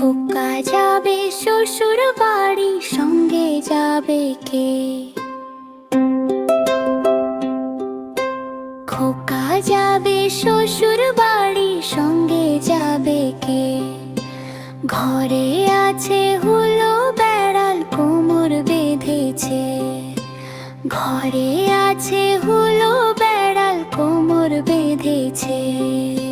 খোকা যাবে শ্বশুর বাড়ি, সঙ্গে যাবে কে? খোকা যাবে শ্বশুর বাড়ি, সঙ্গে যাবে কে? ঘরে আছে হুলো বেড়াল, কোমর বেঁধেছে। ঘরে আছে হুলো বেড়াল, কোমর বেঁধেছে।